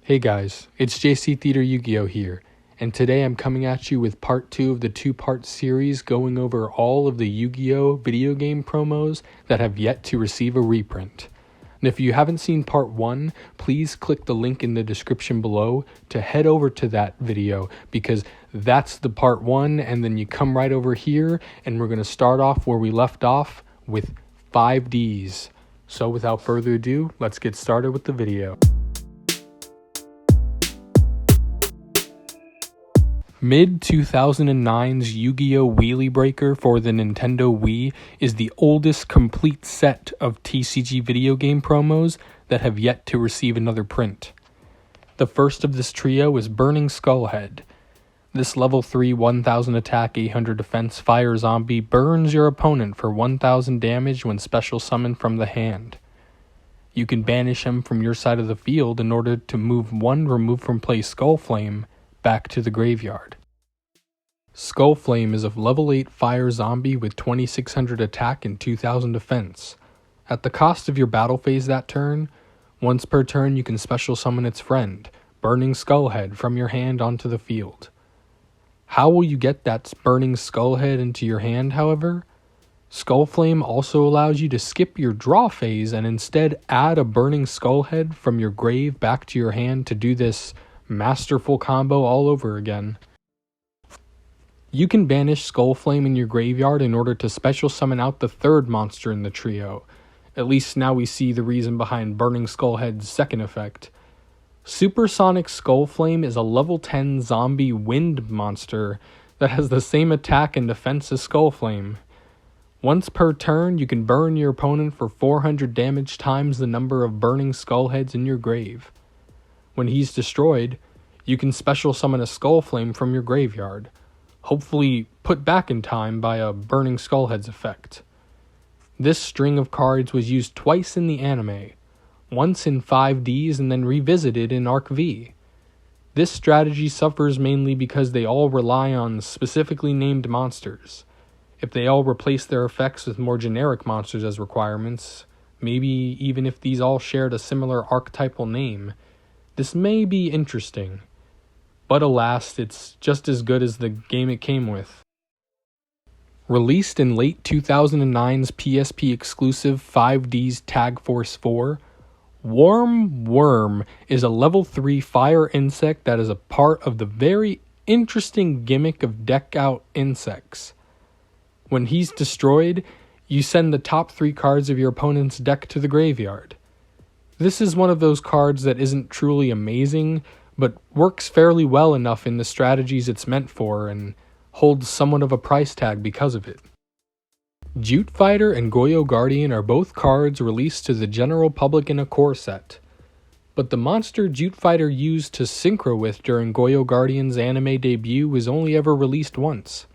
Hey guys, it's JC Theater Yu-Gi-Oh! Here, and today I'm coming at you with part 2 of the 2-part series going over all of the Yu-Gi-Oh! Video game promos that have yet to receive a reprint. And if you haven't seen part 1, please click the link in the description below to head over to that video, because that's the part 1, and then you come right over here, and we're going to start off where we left off with 5D's. So without further ado, let's get started with the video. Mid-2009's Yu-Gi-Oh! Wheelie Breaker for the Nintendo Wii is the oldest complete set of TCG video game promos that have yet to receive another print. The first of this trio is Burning Skullhead. This level 3 1000 attack 800 defense fire zombie burns your opponent for 1000 damage when special summoned from the hand. You can banish him from your side of the field in order to move one removed from play Skullflame back to the graveyard. Skullflame is a level 8 fire zombie with 2600 attack and 2000 defense. At the cost of your battle phase that turn, once per turn you can special summon its friend, Burning Skullhead, from your hand onto the field. How will you get that Burning Skullhead into your hand, however? Skullflame also allows you to skip your draw phase and instead add a Burning Skullhead from your grave back to your hand to do this masterful combo all over again. You can banish Skullflame in your graveyard in order to special summon out the third monster in the trio. At least now we see the reason behind Burning Skullhead's second effect. Supersonic Skullflame is a level 10 zombie wind monster that has the same attack and defense as Skullflame. Once per turn, you can burn your opponent for 400 damage times the number of Burning Skullheads in your grave. When he's destroyed, you can special summon a Skullflame from your graveyard, hopefully put back in time by a Burning Skullhead's effect. This string of cards was used twice in the anime, once in 5D's and then revisited in Arc V. This strategy suffers mainly because they all rely on specifically named monsters. If they all replace their effects with more generic monsters as requirements, maybe even if these all shared a similar archetypal name, this may be interesting, but alas, it's just as good as the game it came with. Released in late 2009's PSP exclusive 5D's Tag Force 4, Warm Worm is a level 3 fire insect that is a part of the very interesting gimmick of deck out insects. When he's destroyed, you send the top 3 cards of your opponent's deck to the graveyard. This is one of those cards that isn't truly amazing, but works fairly well enough in the strategies it's meant for and holds somewhat of a price tag because of it. Jute Fighter and Goyo Guardian are both cards released to the general public in a core set, but the monster Jute Fighter used to synchro with during Goyo Guardian's anime debut was only ever released once,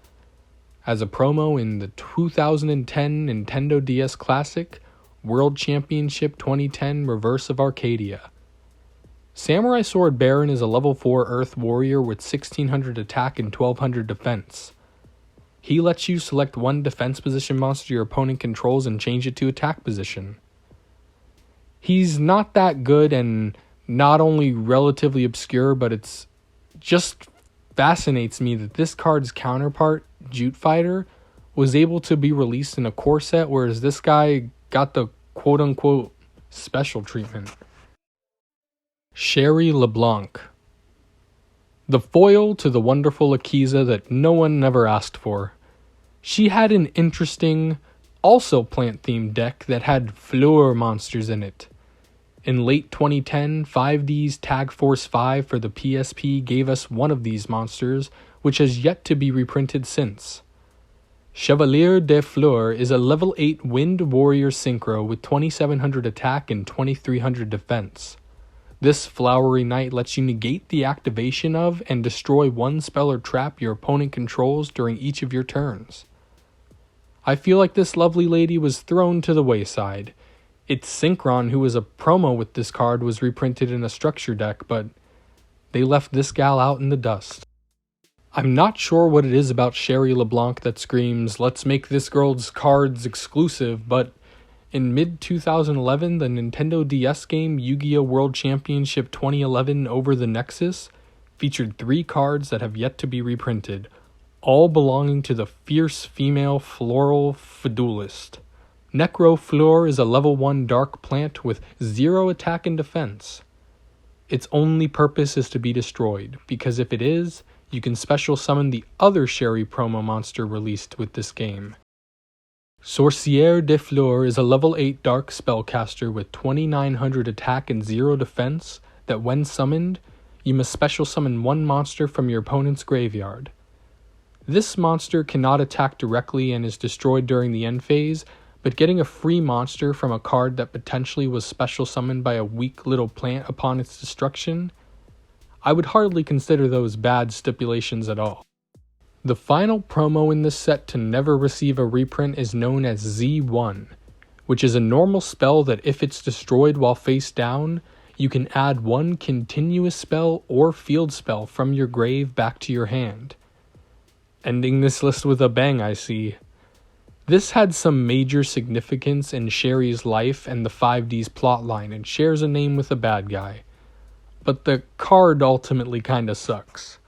as a promo in the 2010 Nintendo DS Classic World Championship 2010 Reverse of Arcadia. Samurai Sword Baron is a level 4 Earth Warrior with 1600 attack and 1200 defense. He lets you select one defense position monster your opponent controls and change it to attack position. He's not that good and not only relatively obscure, but it's just fascinates me that this card's counterpart, Jute Fighter, was able to be released in a core set, whereas this guy got the quote-unquote special treatment. Sherry LeBlanc. The foil to the wonderful Akiza that no one ever asked for. She had an interesting, also plant-themed deck that had Fleur monsters in it. In late 2010, 5D's Tag Force 5 for the PSP gave us one of these monsters, which has yet to be reprinted since. Chevalier de Fleur is a level 8 Wind Warrior Synchro with 2700 attack and 2300 defense. This flowery knight lets you negate the activation of and destroy one spell or trap your opponent controls during each of your turns. I feel like this lovely lady was thrown to the wayside. Its Synchron, who was a promo with this card, was reprinted in a structure deck, but they left this gal out in the dust. I'm not sure what it is about Sherry LeBlanc that screams, let's make this girl's cards exclusive, but In mid-2011, the Nintendo DS game Yu-Gi-Oh! World Championship 2011 Over the Nexus featured 3 cards that have yet to be reprinted, all belonging to the fierce female floral Fidualist. Necro Fleur is a level 1 dark plant with 0 attack and defense. Its only purpose is to be destroyed, because if it is, you can special summon the other Sherry promo monster released with this game. Chevalier de Fleur is a level 8 dark spellcaster with 2900 attack and 0 defense that when summoned, you must special summon 1 monster from your opponent's graveyard. This monster cannot attack directly and is destroyed during the end phase, but getting a free monster from a card that potentially was special summoned by a weak little plant upon its destruction, I would hardly consider those bad stipulations at all. The final promo in this set to never receive a reprint is known as Z1, which is a normal spell that if it's destroyed while face down, you can add 1 continuous spell or field spell from your grave back to your hand. Ending this list with a bang, I see. This had some major significance in Sherry's life and the 5D's plotline and shares a name with a bad guy. But the card ultimately kinda sucks.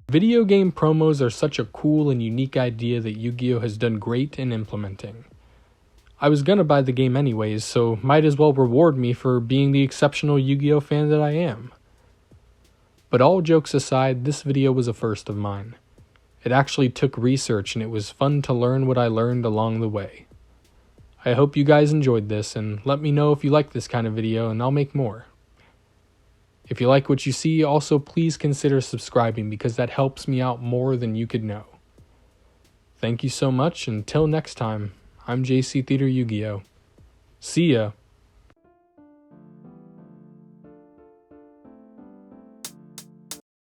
Video game promos are such a cool and unique idea that Yu-Gi-Oh! Has done great in implementing. I was gonna buy the game anyways, so might as well reward me for being the exceptional Yu-Gi-Oh! Fan that I am. But all jokes aside, this video was a first of mine. It actually took research and it was fun to learn what I learned along the way. I hope you guys enjoyed this and let me know if you like this kind of video and I'll make more. If you like what you see, also please consider subscribing because that helps me out more than you could know. Thank you so much. Until next time, I'm JC Theater Yu-Gi-Oh! See ya!